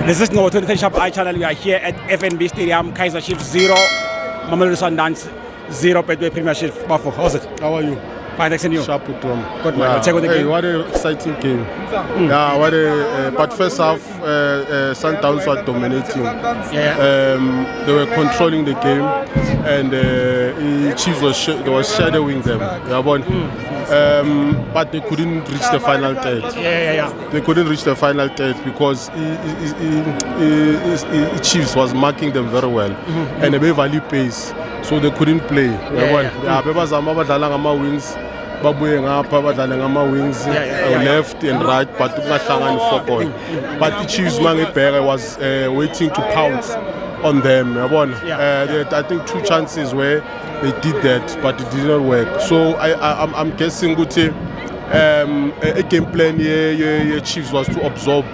This is No 23 Sharp I channel. We are here at FNB Stadium. Kaizer Chiefs 0, Mamelodi Sundowns 0. Betway Premiership. Bafo, how's it? How are you? Fine, thanks, and you? Sharp with them. Good man. Let's check with the game. What an exciting game. Yeah, what a. But first half, Sundowns were dominating. Yeah. They were controlling the game, and Chiefs was shadowing them. But they couldn't reach the final third. Yeah. They couldn't reach the final third because Chiefs was marking them very well, and a very value pace, so they couldn't play. Wings. Babuye ngapha badlala ngama-wings left and right, but kungahlangani football. But the Chiefs mangebheka was waiting to pounce on them. They had, I think, 2 chances where they did that, but it did not work. So I'm guessing a game plan here Chiefs was to absorb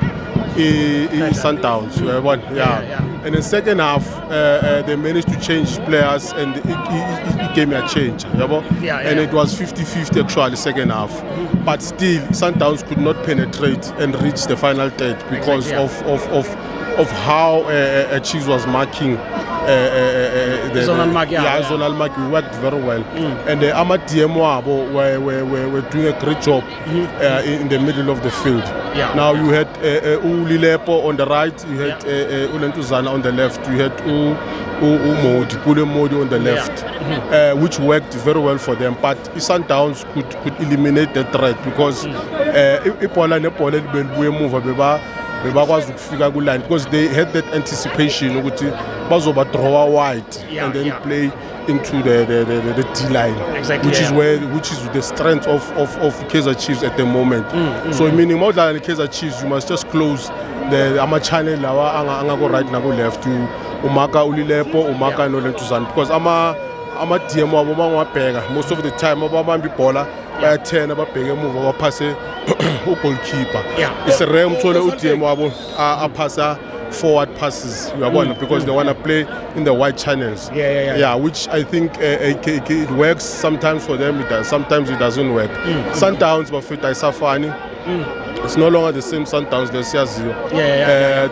Sundowns. And in the second half, they managed to change players, and it gave me a change. And it was 50-50 actually second half. But still, Sundowns could not penetrate and reach the final third because of how Chiefs was marking. Zonal mark, zonal mark worked very well. And the Amadiem were doing a great job in the middle of the field. Now you had Ulilepo on the right, you had Ulentuzana on the left, you had Pule Modi on the left, which worked very well for them. But Sundowns could eliminate the threat because because they had that anticipation bazoba draw wide and then play into the D line, which is the strength of Kaizer Chiefs at the moment. So meaning more than Kaizer Chiefs, you must just close the channel go right now go left to Umaka Ulilepo, Umaka no Lentuzan, because ama DM most of the time bayathena babheke emuva baphase goalkeeper. It's a rare umthole uDM wabo aphasa forward passes, because they want to play in the wide channels. Which I think it works sometimes for them, sometimes it doesn't work. Sundowns bafita isafani. It's no longer the same Sundowns lesiyaziyo.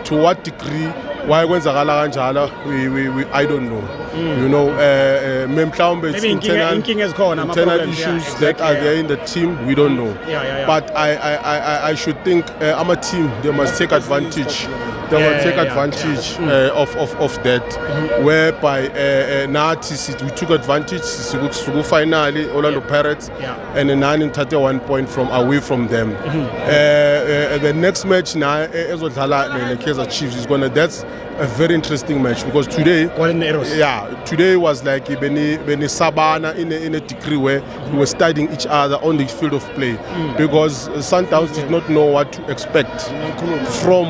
To what degree why kwenzakala kanjalo I don't know. Maybe internal issues that are there in the team, we don't know. But I should think I'm a team, they must take advantage. They will take advantage of that, whereby we took advantage. Finally, Orlando Pirates and then take 1 point from away from them. The next match now, Kaizer Chiefs is that's a very interesting match because today was like Beni Sabana in a degree where we were studying each other on the field of play because Sundowns did not know what to expect from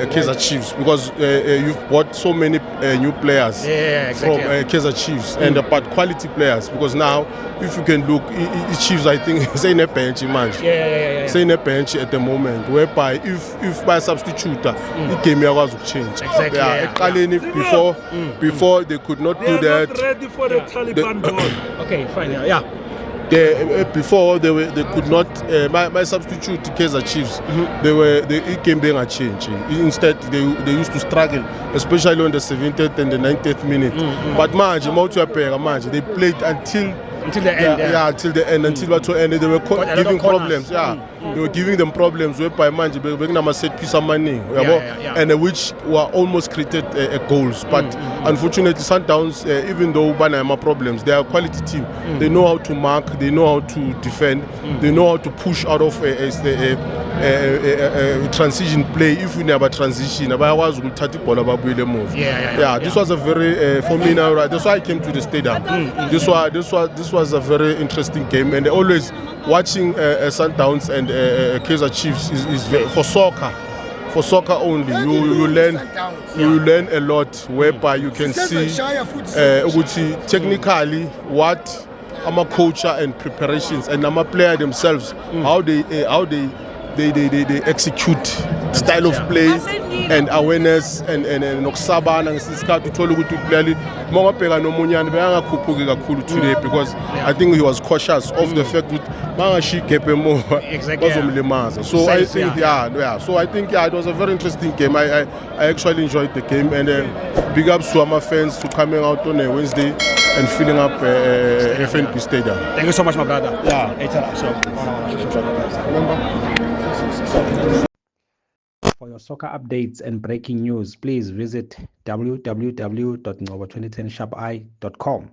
Kaizer Chiefs because you've bought so many new players from Kaizer Chiefs and but quality players, because now if you can look, Chiefs I think is in a bench say in a bench at the moment, whereby if by substitute the game was to change. Before they could not do that. Ready for the Taliban ball. Okay, fine. Before they could not. My substitute Kaizer Chiefs, the game being a change. Instead, they used to struggle, especially on the 70th and the 90th minute. But they played until the end. Until the end, they were giving problems. They were giving them problems whereby they set piece of money, and which were almost created goals. But unfortunately, Sundowns, even though Banama problems, they are a quality team. They know how to mark, they know how to defend, they know how to push out of a transition play. If we never transition, this was a very for me now. That's why I came to the stadium. This was a very interesting game, and always watching Sundowns and Kaizer Chiefs is for soccer. For soccer only, you learn a lot, whereby you can see technically what our coach and preparations and our player themselves how they they execute style of play and awareness and nokusabana ngesikhathi uthola ukuthi uplayer mawabheka nomunyane beyangakhuphuki kakhulu today because I think he was cautious of the fact that mangashi gepe more bazomlimaza. So I think so I think it was a very interesting game. I actually enjoyed the game, and big ups to our fans for coming out on a Wednesday and filling up FNB Stadium. Thank you so much, my brother. For your soccer updates and breaking news, please visit www.ngoba2010sharpeye.com.